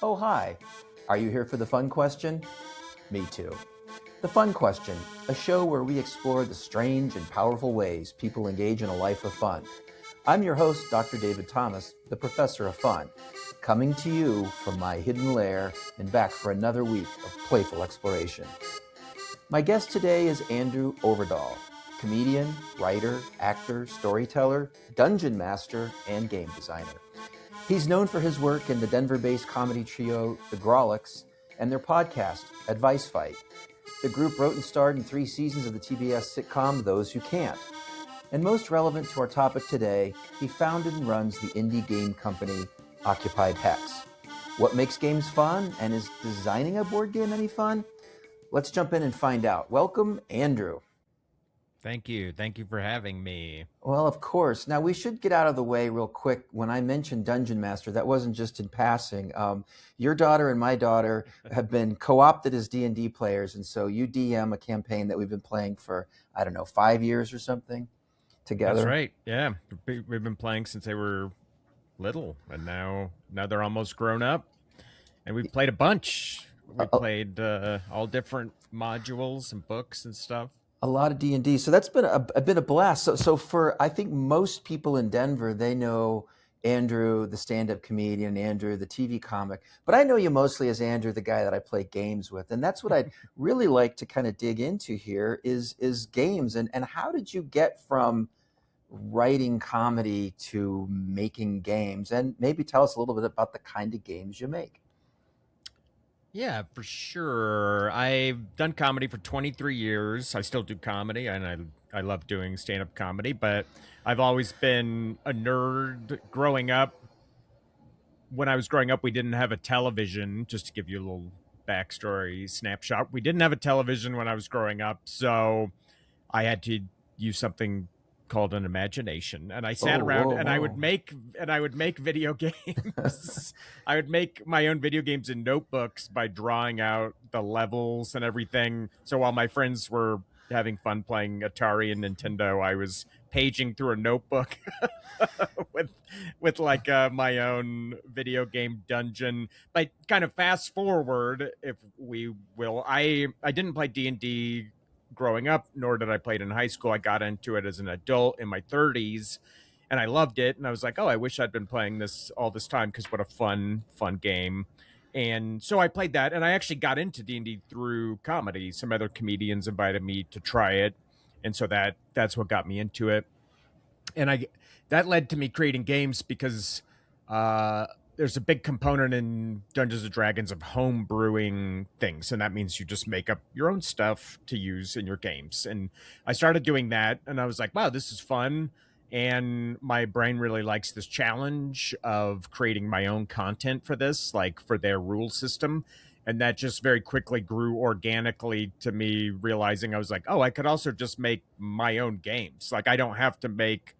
Oh, hi. Are you here for the fun question? Me too. The Fun Question, a show where we explore the strange and powerful ways people engage in a life of fun. I'm your host, Dr. David Thomas, the professor of fun, coming to you from my hidden lair and back for another week of playful exploration. My guest today is Andrew Orvedahl, comedian, writer, actor, storyteller, dungeon master, and game designer. He's known for his work in the Denver-based comedy trio The Grolics and their podcast, Advice Fight. The group wrote and starred in 3 seasons of the TBS sitcom Those Who Can't. And most relevant to our topic today, he founded and runs the indie game company Occupied Hex. What makes games fun, and is designing a board game any fun? Let's jump in and find out. Welcome, Andrew. Thank you. Thank you for having me. Well, of course. Now, we should get out of the way real quick. When I mentioned Dungeon Master, that wasn't just in passing. Your daughter and my daughter have been co-opted as D&D players, and so you DM a campaign that we've been playing for, 5 years or something together. That's right. Yeah. We've been playing since they were little, and now they're almost grown up, and we've played a bunch. We played all different modules and books and stuff. A lot of D&D. So that's been a blast. So for, I think most people in Denver, they know Andrew, the stand-up comedian, Andrew, the TV comic. But I know you mostly as Andrew, the guy that I play games with. And that's what I'd really like to kind of dig into here is games. And how did you get from writing comedy to making games? And maybe tell us a little bit about the kind of games you make. Yeah, for sure. I've done comedy for 23 years. I still do comedy, and I love doing stand-up comedy, but I've always been a nerd growing up. When I was growing up, we didn't have a television, just to give you a little backstory snapshot. We didn't have a television when I was growing up, so I had to use something called an imagination, and I sat around and I would make video games. I would make my own video games in notebooks by drawing out the levels and everything. So while my friends were having fun playing Atari and Nintendo, I was paging through a notebook with like my own video game dungeon. But kind of fast forward, if we will, I didn't play D&D growing up, nor did I play it in high school. I got into it as an adult in my 30s, and I loved it. And I was like, oh, I wish I'd been playing this all this time, because what a fun game. And so I played that, and I actually got into D&D through comedy. Some other comedians invited me to try it, and so that's what got me into it. And that led to me creating games, because there's a big component in Dungeons & Dragons of home brewing things. And that means you just make up your own stuff to use in your games. And I started doing that, and I was like, wow, this is fun. And my brain really likes this challenge of creating my own content for this, like for their rule system. And that just very quickly grew organically to me realizing I was like, oh, I could also just make my own games. Like, I don't have to make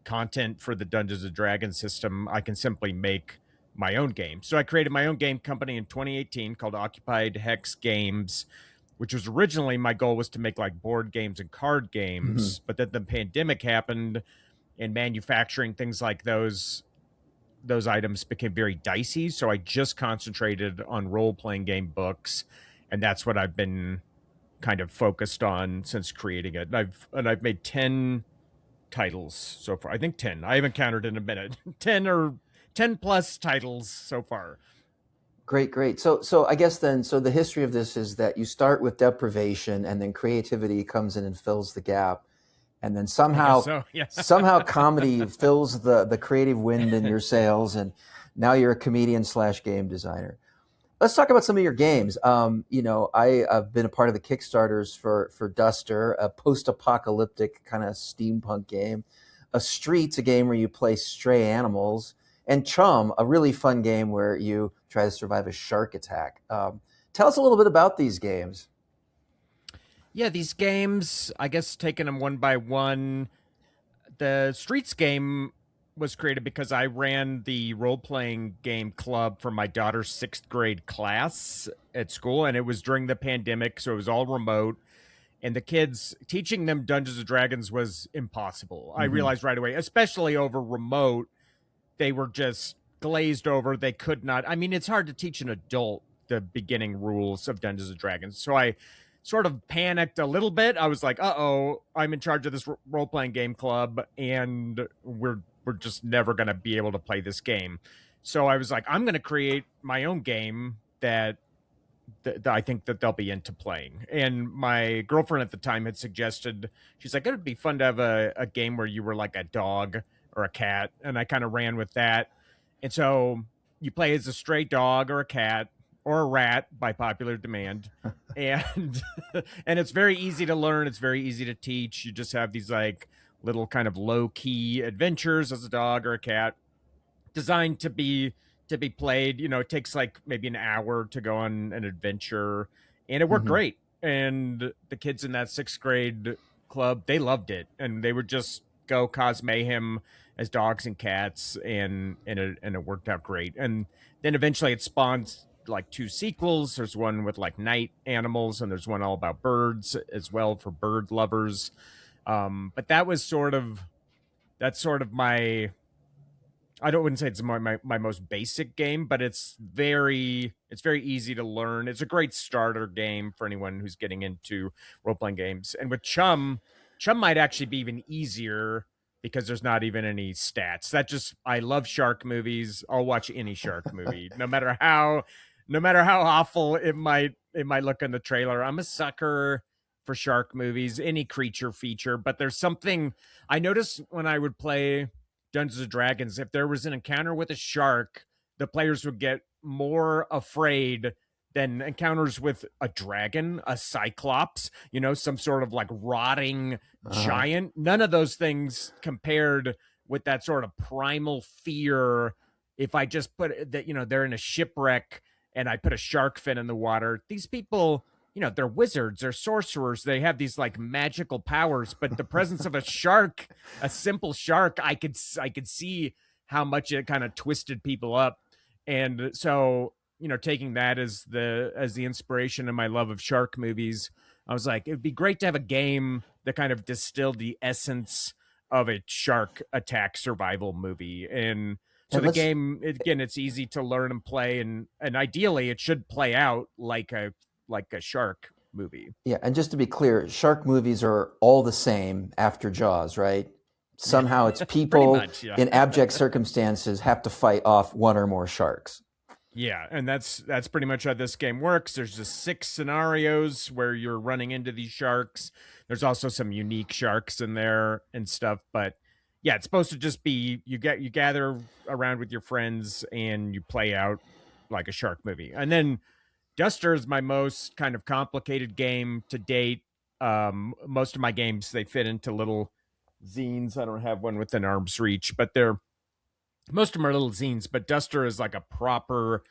content for the Dungeons & Dragons system. I can simply make my own game. So I created my own game company in 2018 called Occupied Hex Games, which was originally, my goal was to make like board games and card games. But then the pandemic happened, and manufacturing things like those items became very dicey. So I just concentrated on role-playing game books, and that's what I've been kind of focused on since creating it. And I've made 10 titles so far. I think 10. I haven't counted in a minute. 10 plus titles so far. Great. So I guess then, so the history of this is that you start with deprivation, and then creativity comes in and fills the gap. And then somehow comedy fills the creative wind in your sails, and now you're a comedian / game designer. Let's talk about some of your games. I've been a part of the Kickstarters for Duster, a post-apocalyptic kind of steampunk game. Streets, a game where you play stray animals. And Chum, a really fun game where you try to survive a shark attack. Tell us a little bit about these games. Yeah, these games, I guess taking them one by one, the Streets game was created because I ran the role-playing game club for my daughter's 6th grade class at school, and it was during the pandemic, so it was all remote. And the kids, teaching them Dungeons & Dragons was impossible. I realized right away, especially over remote, they were just glazed over. They could not. I mean, it's hard to teach an adult the beginning rules of Dungeons and Dragons. So I sort of panicked a little bit. I was like, "Uh-oh, I'm in charge of this role-playing game club, and we're just never going to be able to play this game." So I was like, "I'm going to create my own game that I think that they'll be into playing." And my girlfriend at the time had suggested, she's like, "It'd be fun to have a game where you were like a dog or a cat." And I kind of ran with that. And so you play as a stray dog or a cat or a rat by popular demand. And and it's very easy to learn. It's very easy to teach. You just have these like little kind of low key adventures as a dog or a cat, designed to be played. You know, it takes like maybe an hour to go on an adventure, and it worked Mm-hmm. great. And the kids in that sixth grade club, they loved it, and they would just go cause mayhem as dogs and cats, and it worked out great. And then eventually it spawned like two sequels. There's one with like night animals, and there's one all about birds as well for bird lovers. But that was sort of that's sort of my I don't wouldn't say it's my most basic game, but it's very easy to learn. It's a great starter game for anyone who's getting into role playing games. And with Chum might actually be even easier because there's not even any stats. That just I love shark movies. I'll watch any shark movie, no matter how awful it might look in the trailer. I'm a sucker for shark movies, any creature feature, but there's something I noticed when I would play Dungeons and Dragons, if there was an encounter with a shark, the players would get more afraid than encounters with a dragon, a cyclops, you know, some sort of like rotting Uh-huh. giant. None of those things compared with that sort of primal fear. If I just put that, you know, they're in a shipwreck and I put a shark fin in the water, these people, you know, they're wizards, they're sorcerers, they have these like magical powers, but the presence of a shark, a simple shark, I could see how much it kind of twisted people up. And so, you know, taking that as the inspiration in my love of shark movies, I was like, it'd be great to have a game that kind of distilled the essence of a shark attack survival movie. And so And the let's game, again, it's easy to learn and play, and ideally it should play out like a shark movie. Yeah, and just to be clear, shark movies are all the same after Jaws, right? Somehow it's Pretty people much, yeah. in abject circumstances have to fight off one or more sharks. Yeah, and that's pretty much how this game works. There's just six scenarios where you're running into these sharks. There's also some unique sharks in there and stuff, but yeah, it's supposed to just be you gather around with your friends and you play out like a shark movie. And then Duster is my most kind of complicated game to date. Most of my games they fit into little zines. I don't have one within arm's reach, but they're most of them are little zines. But Duster is like a proper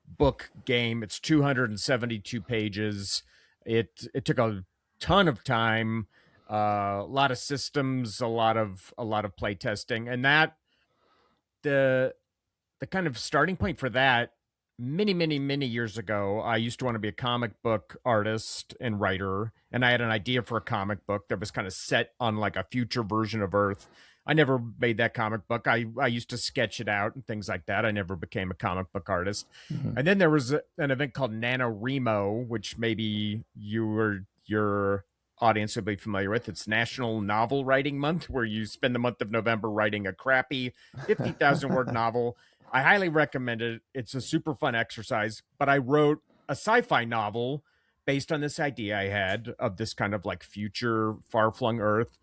book game. It's 272 pages. It took a ton of time, a lot of systems, a lot of play testing, and that the the kind of starting point for that many years ago, I used to want to be a comic book artist and writer, and I had an idea for a comic book that was kind of set on like a future version of Earth. I never made that comic book. I used to sketch it out and things like that. I never became a comic book artist. Mhm. And then there was an event called NaNoWriMo, which maybe your audience will be familiar with. It's National Novel Writing Month, where you spend the month of November writing a crappy 50,000 word novel. I highly recommend it. It's a super fun exercise, but I wrote a sci-fi novel based on this idea I had of this kind of like future far-flung Earth.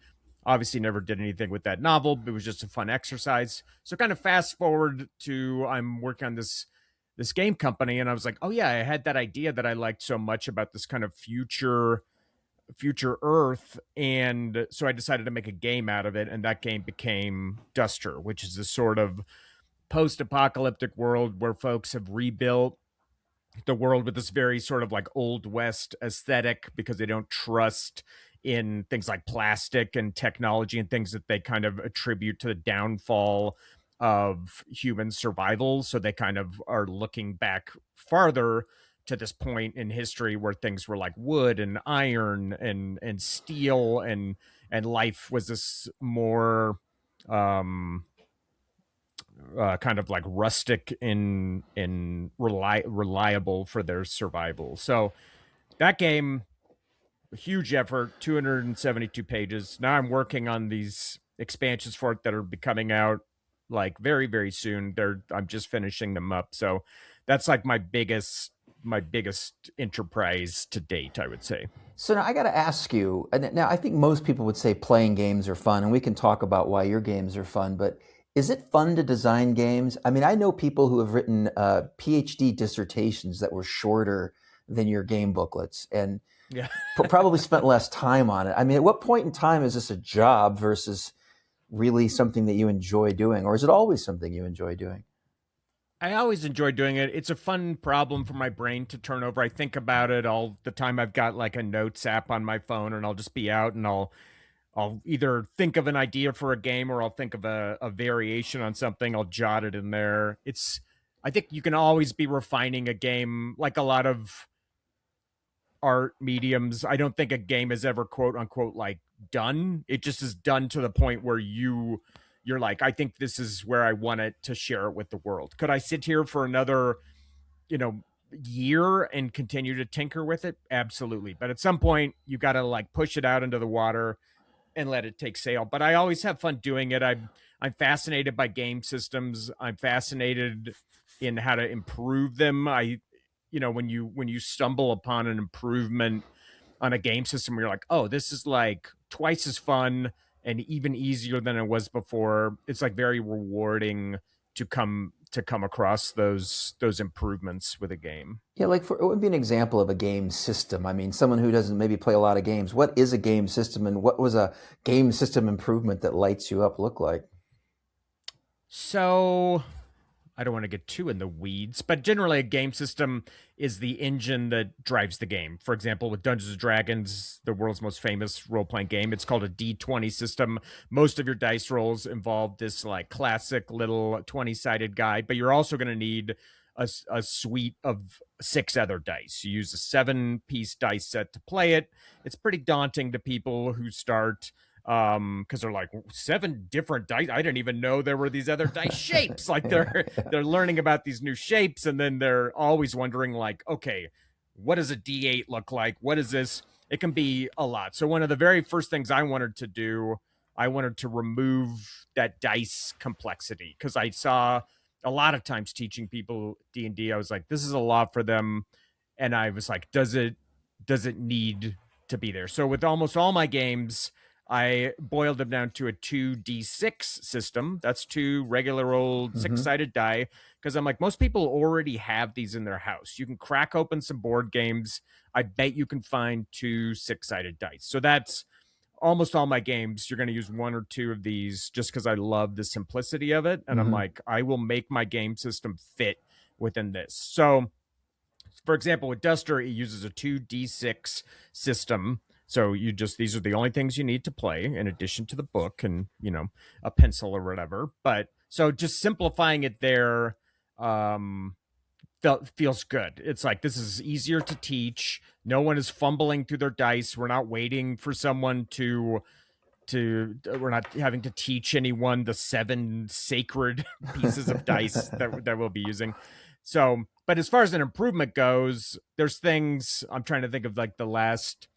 Obviously never did anything with that novel, but it was just a fun exercise. So kind of fast forward to I'm working on this game company, and I was like, "Oh yeah, I had that idea that I liked so much about this kind of future Earth." And so I decided to make a game out of it, and that game became Duster, which is this sort of post-apocalyptic world where folks have rebuilt the world with this very sort of like old west aesthetic because they don't trust in things like plastic and technology and things that they kind of attribute to the downfall of human survival. So they kind of are looking back farther to this point in history where things were like wood and iron and steel, and life was this more um kind of like rustic in reliable for their survival. So that game, huge effort, 272 pages. Now I'm working on these expansions for it that are be coming out like very very soon. I'm just finishing them up. So that's like my biggest enterprise to date, I would say. So now I got to ask you. Now I think most people would say playing games are fun, and we can talk about why your games are fun. But is it fun to design games? I mean, I know people who have written PhD dissertations that were shorter than your game booklets, and Yeah. probably spent less time on it. I mean, at what point in time is this a job versus really something that you enjoy doing, or is it always something you enjoy doing? I always enjoy doing it. It's a fun problem for my brain to turn over. I think about it all the time. I've got like a notes app on my phone, and I'll just be out and I'll either think of an idea for a game, or I'll think of a variation on something. I'll jot it in there. I think you can always be refining a game, like a lot of art mediums. I don't think a game is ever quote unquote like done. It just is done to the point where you're like, I think this is where I want it to share it with the world. Could I sit here for another, you know, year and continue to tinker with it? Absolutely. But at some point you got to like push it out into the water and let it take sail. But I always have fun doing it. I'm fascinated by game systems. I'm fascinated in how to improve them. When you stumble upon an improvement on a game system, you're like, oh, this is like twice as fun and even easier than it was before. It's like very rewarding to come across those improvements with a game. Yeah, like it would be an example of a game system. I mean, someone who doesn't maybe play a lot of games, what is a game system, and what was a game system improvement that lights you up look like? So I don't want to get too in the weeds, but generally a game system is the engine that drives the game. For example, with Dungeons and Dragons, the world's most famous role-playing game, it's called a D20 system. Most of your dice rolls involve this like classic little 20-sided guide, but you're also going to need a suite of six other dice. You use a 7-piece dice set to play it. It's pretty daunting to people who start because they're like, 7 different dice, I didn't even know there were these other dice shapes. Like they're learning about these new shapes, and then they're always wondering like, okay, what does a D8 look like? What is this? It can be a lot. So one of the very first things I wanted to do, I wanted to remove that dice complexity, because I saw a lot of times teaching people D&D, I was like, this is a lot for them, and I was like, does it need to be there? So with almost all my games, I boiled them down to a 2d6 system. That's two regular old Hmm. six-sided die, because I'm like, most people already have these in their house. You can crack open some board games. I bet you can find two six-sided dice. So that's almost all my games. You're going to use one or two of these, just because I love the simplicity of it. And I'm Hmm. like, I will make my game system fit within this. So for example, with Duster, it uses a 2d6 system. So these are the only things you need to play in addition to the book and, a pencil or whatever. But so just simplifying it there um, feels good. It's like, this is easier to teach. No one is fumbling through their dice. We're not waiting for someone we're not having to teach anyone the 7 sacred pieces of dice that we'll be using. So, but as far as an improvement goes, there's things I'm trying to think of, like the last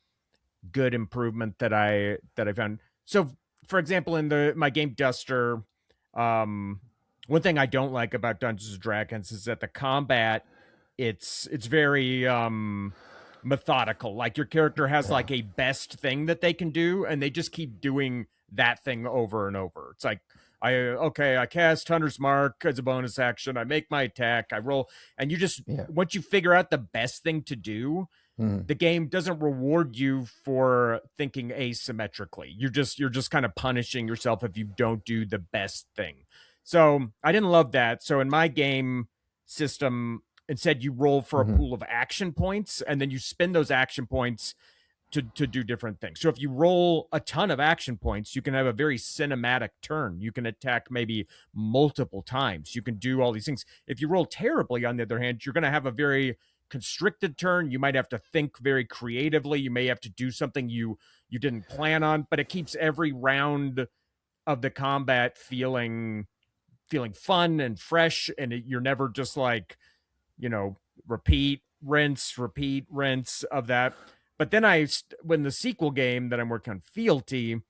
good improvement that I found. So, for example, in the my game Duster, um, one thing I don't like about Dungeons and Dragons is that the combat, it's very methodical. Like your character has Yeah. like a best thing that they can do, and they just keep doing that thing over and over. It's like, I cast Hunter's Mark as a bonus action. I make my attack. I roll, and you just Yeah. once you figure out the best thing to do, Hmm. the game doesn't reward you for thinking asymmetrically. You're just kind of punishing yourself if you don't do the best thing. So I didn't love that. So in my game system, instead you roll for a Hmm. pool of action points, and then you spend those action points to do different things. So if you roll a ton of action points, you can have a very cinematic turn. You can attack maybe multiple times. You can do all these things. If you roll terribly, on the other hand, you're going to have a very constricted turn. You might have to think very creatively. You may have to do something you didn't plan on, but it keeps every round of the combat feeling feeling fun and fresh, and you're never just like, you know, repeat, rinse of that. But then when the sequel game that I'm working on, Fealty,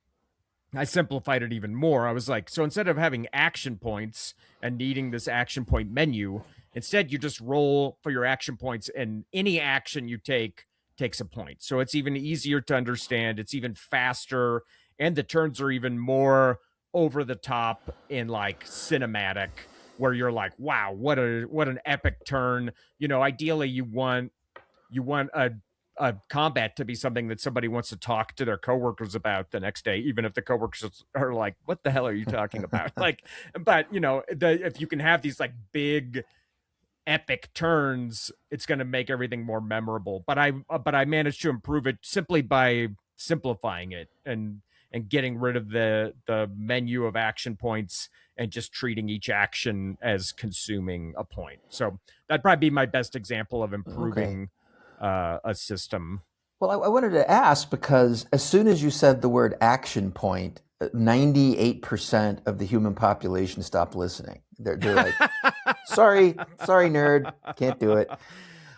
I simplified it even more. I was like, so instead of having action points and needing this action point menu, instead you just roll for your action points, and any action you take takes a point. So it's even easier to understand. It's even faster, and the turns are even more over the top in like cinematic, where you're like, wow, what an epic turn. You know, ideally you want a combat to be something that somebody wants to talk to their coworkers about the next day, even if the coworkers are like, "What the hell are you talking about?" Like, but if you can have these like big epic turns, it's going to make everything more memorable. But I managed to improve it simply by simplifying it and getting rid of the menu of action points and just treating each action as consuming a point. So that'd probably be my best example of Okay. improving a system. Well, I wanted to ask because as soon as you said the word action point, 98% of the human population stopped listening. They're like, sorry, nerd, can't do it.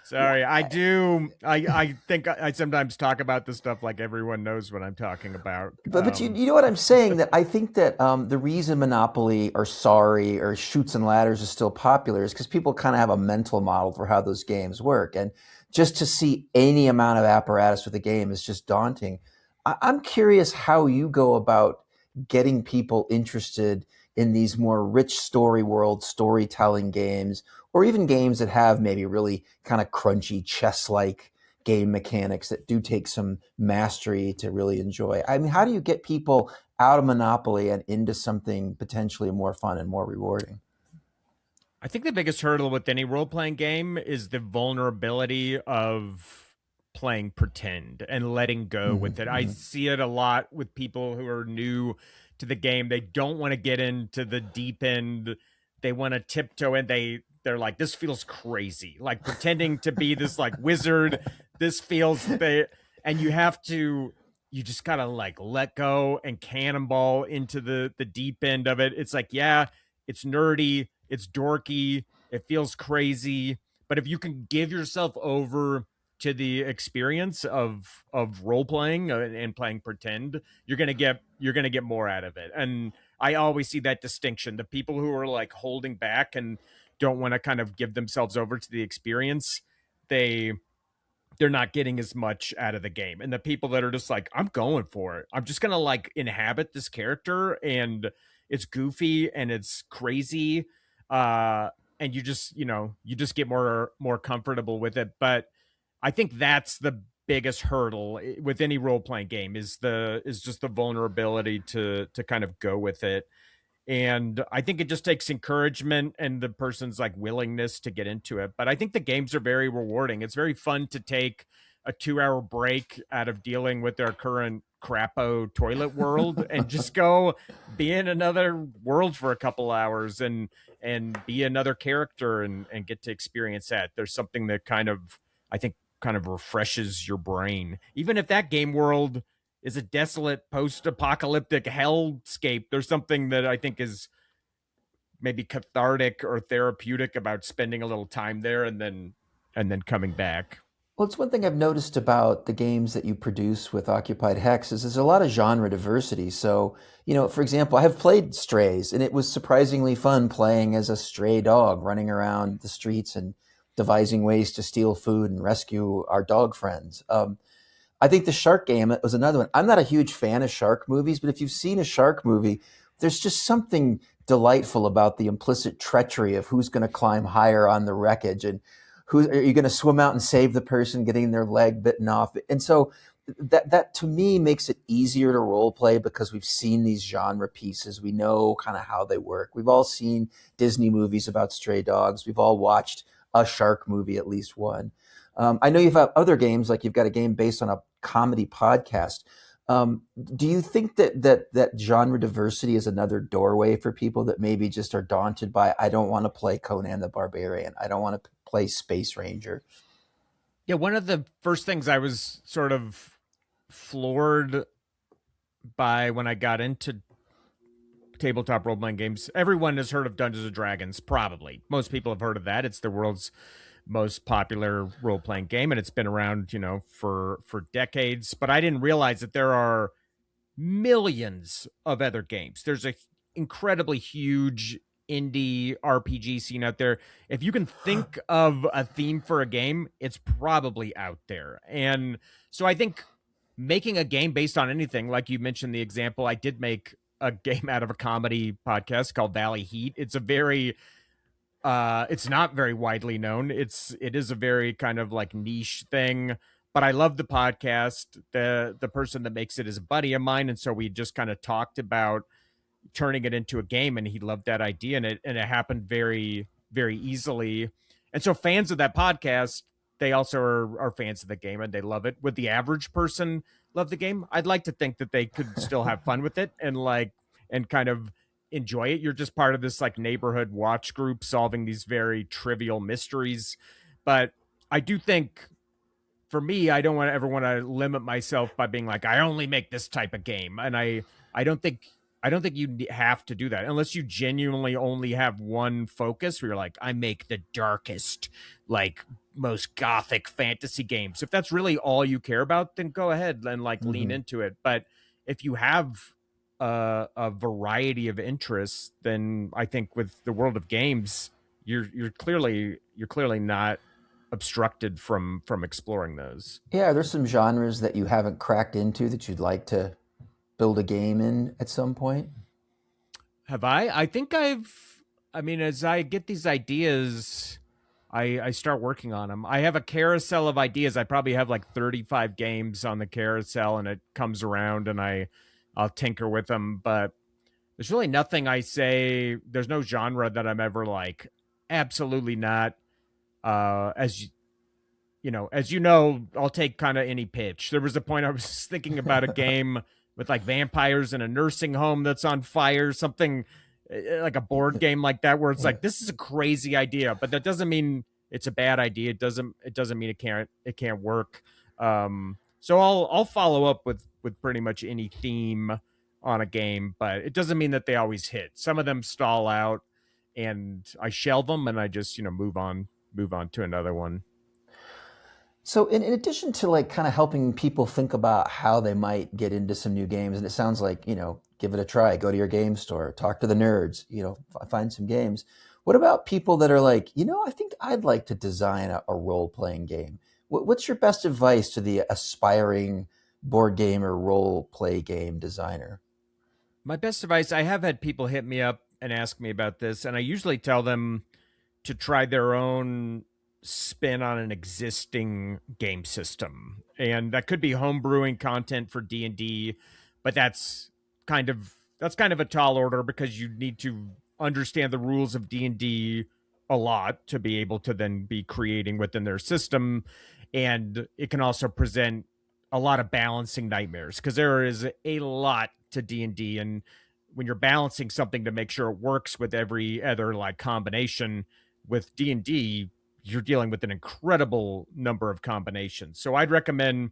Sorry, I do. I think I sometimes talk about this stuff like everyone knows what I'm talking about. But you know what I'm saying? That I think that the reason Monopoly or Sorry or Shoots and Ladders is still popular is because people kind of have a mental model for how those games work, and just to see any amount of apparatus with a game is just daunting. I'm curious how you go about getting people interested in these more rich story world storytelling games, or even games that have maybe really kind of crunchy chess-like game mechanics that do take some mastery to really enjoy. I mean, how do you get people out of Monopoly and into something potentially more fun and more rewarding? I think the biggest hurdle with any role playing game is the vulnerability of playing pretend and letting go Mm-hmm, with it. I mm-hmm. see it a lot with people who are new to the game. They don't want to get into the deep end. They want to tiptoe in. They're like, this feels crazy. Like pretending to be this like wizard. This feels they and you just gotta like let go and cannonball into the deep end of it. It's like, yeah, it's nerdy, it's dorky, it feels crazy, but if you can give yourself over to the experience of role playing and playing pretend, you're gonna get more out of it. And I always see that distinction: the people who are like holding back and don't want to kind of give themselves over to the experience, they they're not getting as much out of the game. And the people that are just like, I'm going for it. I'm just gonna like inhabit this character, and it's goofy and it's crazy. And you just get more comfortable with it. But I think that's the biggest hurdle with any role playing game is just the vulnerability to kind of go with it. And I think it just takes encouragement and the person's like willingness to get into it. But I think the games are very rewarding. It's very fun to take a 2 hour break out of dealing with their current crapo toilet world and just go be in another world for a couple hours and be another character and get to experience that. There's something that I think kind of refreshes your brain. Even if that game world is a desolate post-apocalyptic hellscape, there's something that I think is maybe cathartic or therapeutic about spending a little time there and then coming back. Well, it's one thing I've noticed about the games that you produce with Occupied Hex is there's a lot of genre diversity. So, for example, I have played Strays, and it was surprisingly fun playing as a stray dog running around the streets and devising ways to steal food and rescue our dog friends. I think the shark game was another one. I'm not a huge fan of shark movies, but if you've seen a shark movie, there's just something delightful about the implicit treachery of who's going to climb higher on the wreckage, and who are you going to swim out and save the person getting their leg bitten off. And so that to me makes it easier to role play because we've seen these genre pieces. We know kind of how they work. We've all seen Disney movies about stray dogs. We've all watched a shark movie, at least one. I know you've had other games, like you've got a game based on a comedy podcast. Do you think that genre diversity is another doorway for people that maybe just are daunted by, I don't want to play Conan the Barbarian, I don't want to play Space Ranger? Yeah, one of the first things I was sort of floored by when I got into tabletop role-playing games. Everyone has heard of Dungeons and Dragons, probably. Most people have heard of that. It's the world's most popular role-playing game, and it's been around, for decades. But I didn't realize that there are millions of other games. There's a incredibly huge indie RPG scene out there. If you can think of a theme for a game, it's probably out there. And so I think making a game based on anything, like you mentioned the example, I did make a game out of a comedy podcast called Valley Heat. It's not very widely known. It is a very kind of like niche thing, but I love the podcast. The person that makes it is a buddy of mine, and so we just kind of talked about turning it into a game, and he loved that idea, and it happened very, very easily. And so fans of that podcast, they also are fans of the game, and they love it. Would the average person love the game? I'd like to think that they could still have fun with it and kind of enjoy it. You're just part of this like neighborhood watch group solving these very trivial mysteries. But I do think, for me, I don't want to limit myself by being like, I only make this type of game. And I don't think you have to do that unless you genuinely only have one focus where you're like, I make the darkest, like most gothic fantasy games. If that's really all you care about, then go ahead and like lean into it. But if you have a variety of interests, then I think with the world of games, you're clearly not obstructed from exploring those. Yeah, are there some genres that you haven't cracked into that you'd like to build a game in at some point? Have I? I mean, as I get these ideas, I start working on them. I have a carousel of ideas. I probably have like 35 games on the carousel, and it comes around, and I'll tinker with them. But there's really nothing I say. There's no genre that I'm ever like, absolutely not. As you know, I'll take kind of any pitch. There was a point I was thinking about a game with like vampires in a nursing home that's on fire, something like a board game like that, where it's like, this is a crazy idea, but that doesn't mean it's a bad idea. It doesn't mean it can't work. So I'll follow up with pretty much any theme on a game, but it doesn't mean that they always hit. Some of them stall out, and I shelve them, and I just move on to another one. So in addition to like kind of helping people think about how they might get into some new games, and it sounds like, give it a try, go to your game store, talk to the nerds, find some games. What about people that are like, I think I'd like to design a role-playing game. What's your best advice to the aspiring board game or role-play game designer? My best advice, I have had people hit me up and ask me about this, and I usually tell them to try their own spin on an existing game system. And that could be homebrewing content for D&D, but that's kind of a tall order, because you need to understand the rules of D&D a lot to be able to then be creating within their system. And it can also present a lot of balancing nightmares, because there is a lot to D&D, and when you're balancing something to make sure it works with every other like combination with D&D, you're dealing with an incredible number of combinations. So I'd recommend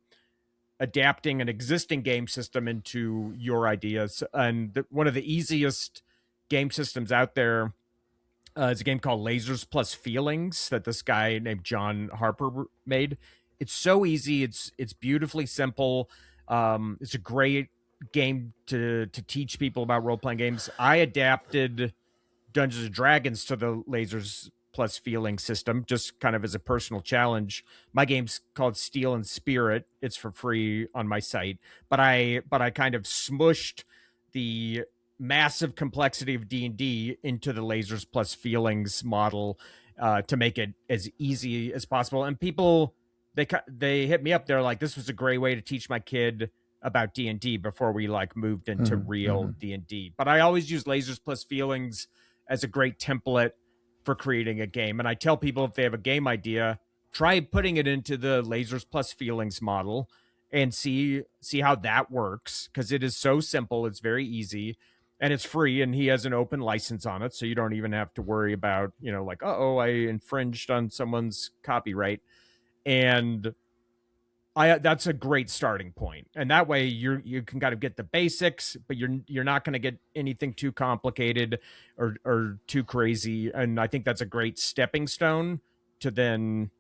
adapting an existing game system into your ideas. And one of the easiest game systems out there is a game called Lasers Plus Feelings that this guy named John Harper made. It's so easy. It's beautifully simple. It's a great game to teach people about role-playing games. I adapted Dungeons and Dragons to the Lasers Plus Feeling system, just kind of as a personal challenge. My game's called Steel and Spirit. It's for free on my site, but I kind of smushed the massive complexity of D&D into the Lasers Plus Feelings model to make it as easy as possible. And people, they hit me up. They're like, this was a great way to teach my kid about D&D before we like moved into real D&D. But I always use Lasers Plus Feelings as a great template for creating a game. And I tell people, if they have a game idea, try putting it into the Lasers Plus Feelings model and see how that works, because it is so simple. It's very easy, and it's free, and he has an open license on it, so you don't even have to worry about, like, I infringed on someone's copyright. And That's a great starting point, and that way you can kind of get the basics, but you're not going to get anything too complicated or too crazy. And I think that's a great stepping stone to then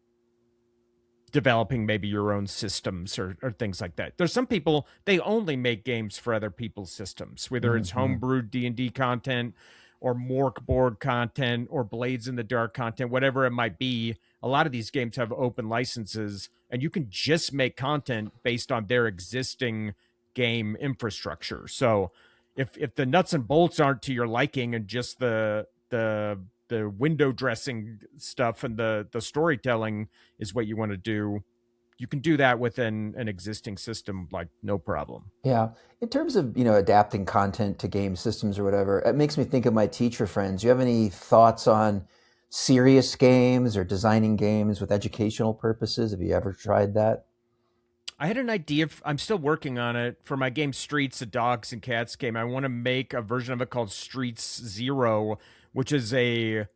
developing maybe your own systems or things like that. There's some people, they only make games for other people's systems, whether it's Hmm. homebrewed D&D content or Mork board content or Blades in the Dark content, whatever it might be. A lot of these games have open licenses, and you can just make content based on their existing game infrastructure. So if the nuts and bolts aren't to your liking and just the window dressing stuff and the storytelling is what you want to do, you can do that within an existing system like no problem. Yeah. In terms of, adapting content to game systems or whatever, it makes me think of my teacher friends. Do you have any thoughts on serious games or designing games with educational purposes? Have you ever tried that? I had an idea. I'm still working on it for my game Streets, a dogs and cats game. I want to make a version of it called Streets Zero, which is a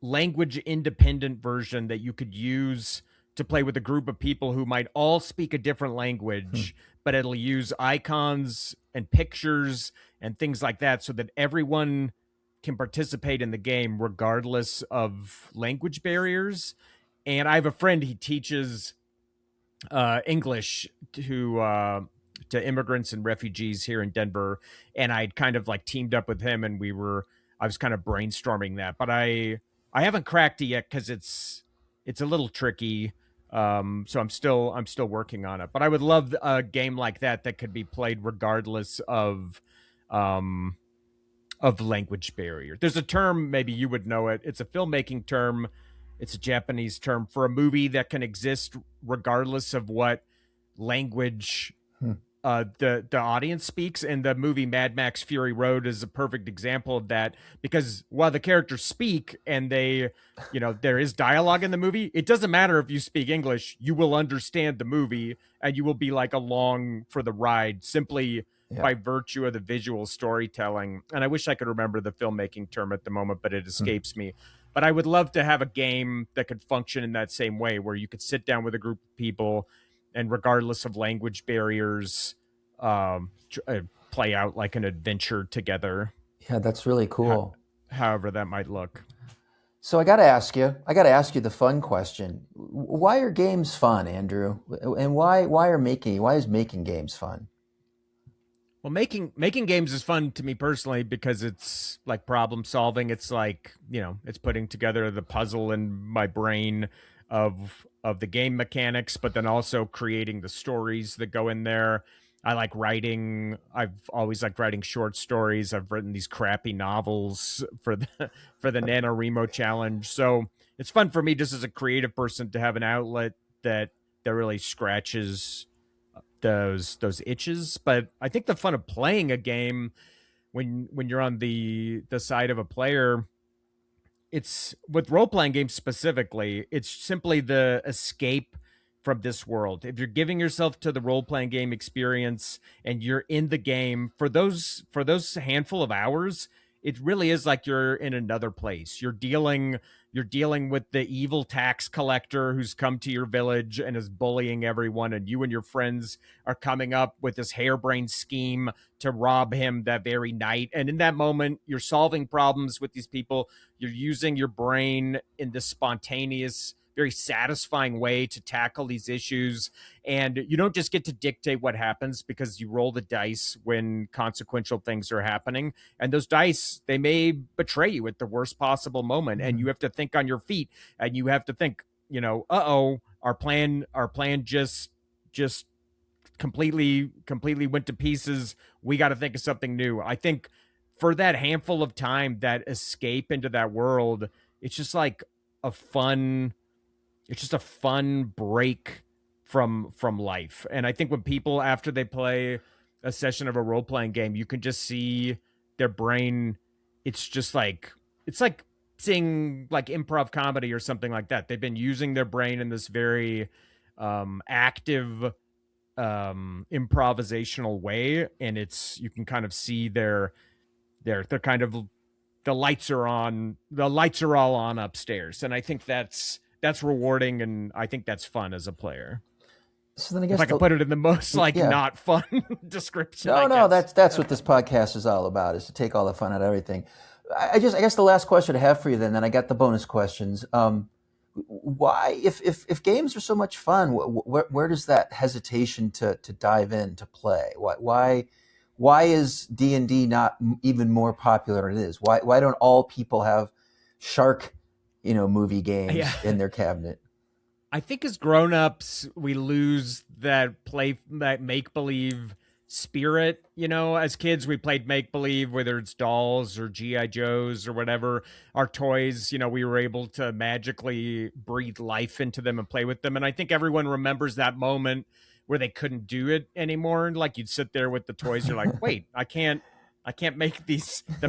language independent version that you could use to play with a group of people who might all speak a different Hmm. language, but it'll use icons and pictures and things like that so that everyone can participate in the game regardless of language barriers. And I have a friend, he teaches English to immigrants and refugees here in Denver, and I'd kind of like teamed up with him, and I was kind of brainstorming that, but I haven't cracked it yet because it's a little tricky. So I'm still working on it, but I would love a game like that that could be played regardless um of language barrier. There's a term, maybe you would know it. It's a filmmaking term. It's a Japanese term for a movie that can exist regardless of what language Hmm. the audience speaks. And the movie Mad Max Fury Road is a perfect example of that, because while the characters speak and there is dialogue in the movie, it doesn't matter if you speak English, you will understand the movie and you will be like along for the ride simply Yeah. by virtue of the visual storytelling. And I wish I could remember the filmmaking term at the moment, but it Hmm. escapes me. But I would love to have a game that could function in that same way, where you could sit down with a group of people and regardless of language barriers, play out like an adventure together, Yeah, that's really ho- cool. however that might look. So I got to ask you the fun question. Why are games fun, Andrew? And why is making games fun? Well, making games is fun to me personally because it's like problem solving. It's like, it's putting together the puzzle in my brain of the game mechanics, but then also creating the stories that go in there. I like writing. I've always liked writing short stories. I've written these crappy novels for the for the NaNoWriMo challenge. So it's fun for me just as a creative person to have an outlet that really scratches those itches. But I think the fun of playing a game when you're on the side of a player, it's with role playing games specifically, it's simply the escape from this world. If you're giving yourself to the role playing game experience and you're in the game for those handful of hours, it really is like you're in another place. You're dealing with the evil tax collector who's come to your village and is bullying everyone, and you and your friends are coming up with this harebrained scheme to rob him that very night. And in that moment, you're solving problems with these people. You're using your brain in this spontaneous, very satisfying way to tackle these issues. And you don't just get to dictate what happens because you roll the dice when consequential things are happening. And those dice, they may betray you at the worst possible moment. And you Mhm. have to think on your feet, and you have to think, uh-oh, our plan just completely went to pieces. We got to think of something new. I think for that handful of time, that escape into that world, it's just like a fun it's just a fun break from life. And I think when people, after they play a session of a role playing game, you can just see their brain. It's like seeing like improv comedy or something like that. They've been using their brain in this very active improvisational way, and it's you can kind of see they're kind of the lights are all on upstairs, and I think that's rewarding, and I think that's fun as a player. So then I If guess I could put it in the most yeah. not fun description, No, I no, guess. that's what this podcast is all about, is to take all the fun out of everything. I guess the last question I have for you then I got the bonus questions. Why, if games are so much fun, where does that hesitation to dive in to play? Why is D&D not even more popular than it is? Why don't all people have shark, movie Yeah. games in their cabinet? I think as grown-ups, we lose that make-believe spirit. As kids, we played make-believe, whether it's dolls or GI Joes or whatever. Our toys, we were able to magically breathe life into them and play with them. And I think everyone remembers that moment where they couldn't do it anymore. Like, you'd sit there with the toys, you're like, wait, I can't make these. The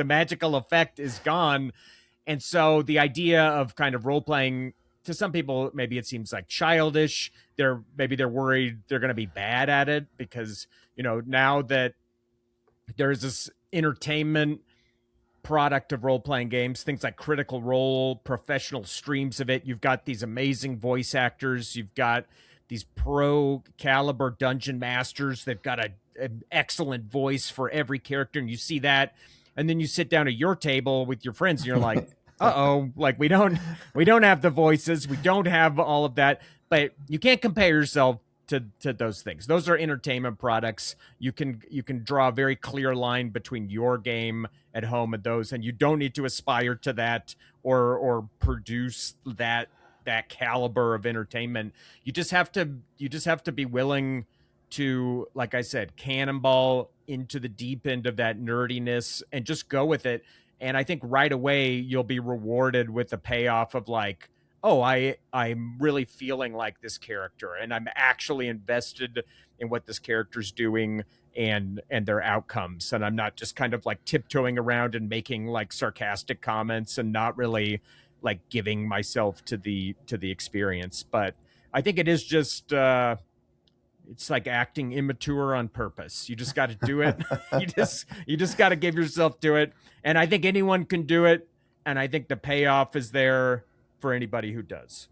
magical effect is gone. And so the idea of kind of role playing, to some people, maybe it seems like childish. Maybe they're worried they're going to be bad at it because, now that there's this entertainment product of role playing games, things like Critical Role, professional streams of it. You've got these amazing voice actors. You've got these pro caliber dungeon masters. They've got an excellent voice for every character. And you see that. And then you sit down at your table with your friends and you're like, uh-oh, like we don't have the voices. We don't have all of that. But you can't compare yourself to those things. Those are entertainment products. You can draw a very clear line between your game at home and those, and you don't need to aspire to that or produce that caliber of entertainment. You just have to be willing to, like I said, cannonball into the deep end of that nerdiness and just go with it. And I think right away you'll be rewarded with the payoff of like, oh, I'm really feeling like this character and I'm actually invested in what this character's doing and their outcomes. And I'm not just kind of like tiptoeing around and making like sarcastic comments and not really like giving myself to the experience. But I think it is just it's like acting immature on purpose. You just got to do it. you just got to give yourself to it. And I think anyone can do it. And I think the payoff is there for anybody who does.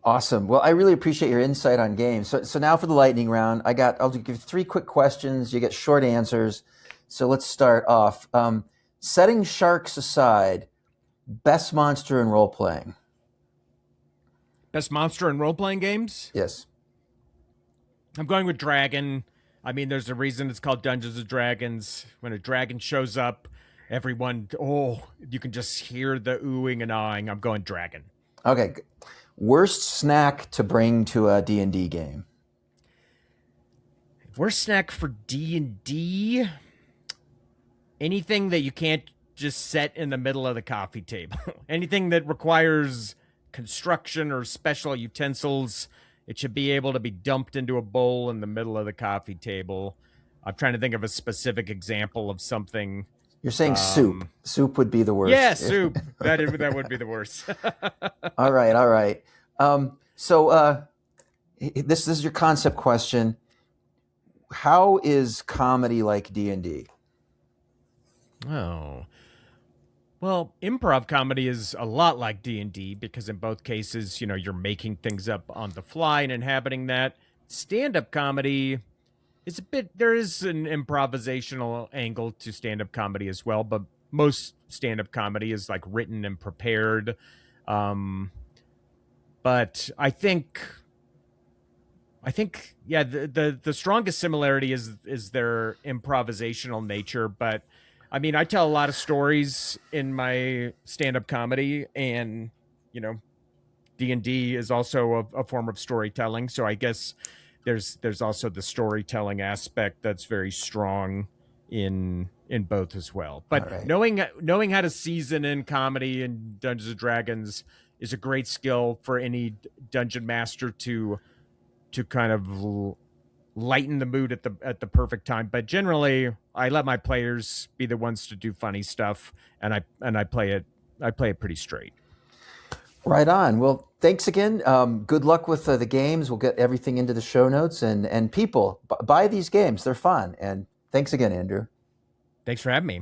Awesome. Well, I really appreciate your insight on games. So now for the lightning round, I'll give 3 quick questions. You get short answers. So let's start off. Setting sharks aside, best monster in role playing. Best monster in role playing games? Yes. I'm going with dragon. I mean, there's a reason it's called Dungeons and Dragons. When a dragon shows up, everyone, you can just hear the oohing and ahhing. I'm going dragon. Okay. Worst snack to bring to a D&D game. Worst snack for D&D? Anything that you can't just set in the middle of the coffee table. Anything that requires construction or special utensils, it should be able to be dumped into a bowl in the middle of the coffee table. I'm trying to think of a specific example of something. You're saying soup. Soup would be the worst. Yeah, soup. That would be the worst. All right. So this is your concept question. How is comedy like D&D? Oh. Well, improv comedy is a lot like D&D because in both cases, you're making things up on the fly and inhabiting that. Stand-up comedy is there is an improvisational angle to stand-up comedy as well, but most stand-up comedy is like written and prepared. But I think yeah, the strongest similarity is their improvisational nature. But I mean, I tell a lot of stories in my stand-up comedy, and D&D is also a form of storytelling. So I guess there's also the storytelling aspect that's very strong in both as well. But right. knowing how to season in comedy in Dungeons and Dragons is a great skill for any dungeon master to kind of lighten the mood at the perfect time. But generally, I let my players be the ones to do funny stuff, and I play it pretty straight. Right on. Well, thanks again. Good luck with the games. We'll get everything into the show notes, and people buy these games. They're fun. And thanks again, Andrew. Thanks for having me.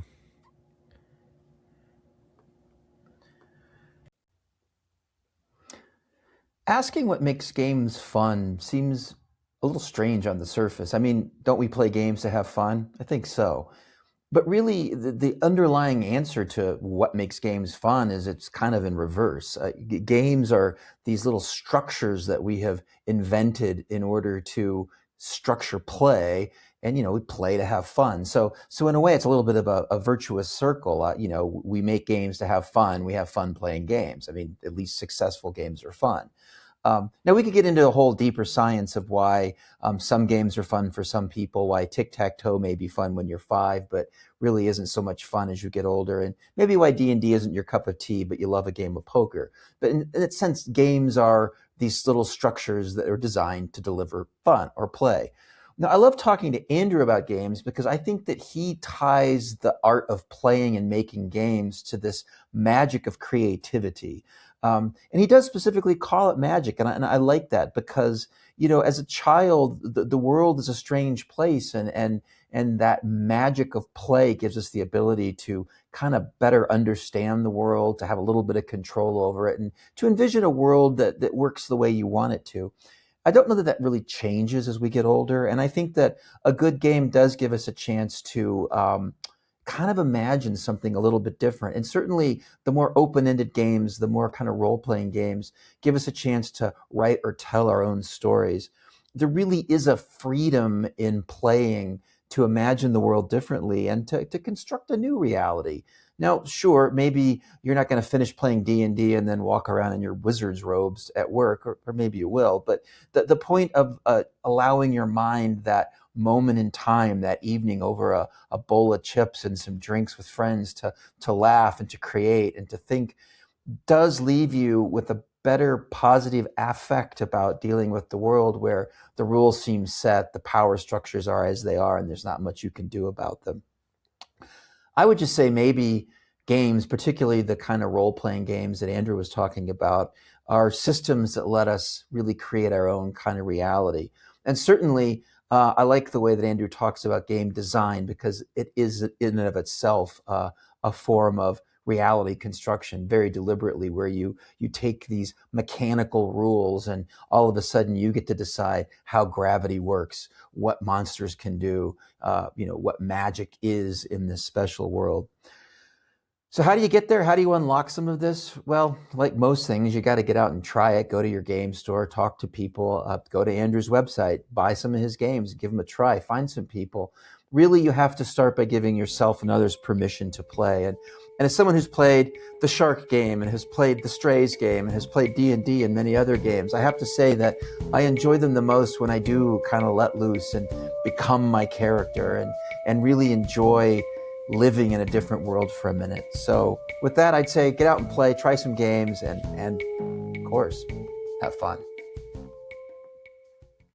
Asking what makes games fun seems a little strange on the surface. I mean, don't we play games to have fun? I think so. But really, the underlying answer to what makes games fun is it's kind of in reverse. Games are these little structures that we have invented in order to structure play, and we play to have fun. So in a way, it's a little bit of a virtuous circle. We make games to have fun. We have fun playing games. I mean, at least successful games are fun. Now we could get into a whole deeper science of why some games are fun for some people, why tic-tac-toe may be fun when you're 5, but really isn't so much fun as you get older, and maybe why D&D isn't your cup of tea, but you love a game of poker. But in a sense, games are these little structures that are designed to deliver fun or play. Now, I love talking to Andrew about games because I think that he ties the art of playing and making games to this magic of creativity. And he does specifically call it magic. And I like that because, as a child, the world is a strange place. And that magic of play gives us the ability to kind of better understand the world, to have a little bit of control over it, and to envision a world that works the way you want it to. I don't know that that really changes as we get older. And I think that a good game does give us a chance to kind of imagine something a little bit different. And certainly the more open-ended games, the more kind of role-playing games give us a chance to write or tell our own stories. There really is a freedom in playing to imagine the world differently and to construct a new reality. Now, sure, maybe you're not going to finish playing D&D and then walk around in your wizard's robes at work, or maybe you will. But the point of allowing your mind that moment in time, that evening over a bowl of chips and some drinks with friends to laugh and to create and to think does leave you with a better positive affect about dealing with the world where the rules seem set, the power structures are as they are, and there's not much you can do about them. I would just say maybe games, particularly the kind of role-playing games that Andrew was talking about, are systems that let us really create our own kind of reality. And certainly, I like the way that Andrew talks about game design because it is in and of itself a form of reality construction very deliberately, where you take these mechanical rules and all of a sudden you get to decide how gravity works, what monsters can do, what magic is in this special world. So how do you get there? How do you unlock some of this? Well, like most things, you got to get out and try it. Go to your game store, talk to people, go to Andrew's website, buy some of his games, give them a try, find some people. Really, you have to start by giving yourself and others permission to play. And as someone who's played the Shark game and has played the Strays game and has played D&D and many other games, I have to say that I enjoy them the most when I do kind of let loose and become my character and really enjoy living in a different world for a minute. So with that, I'd say get out and play, try some games, and of course, have fun.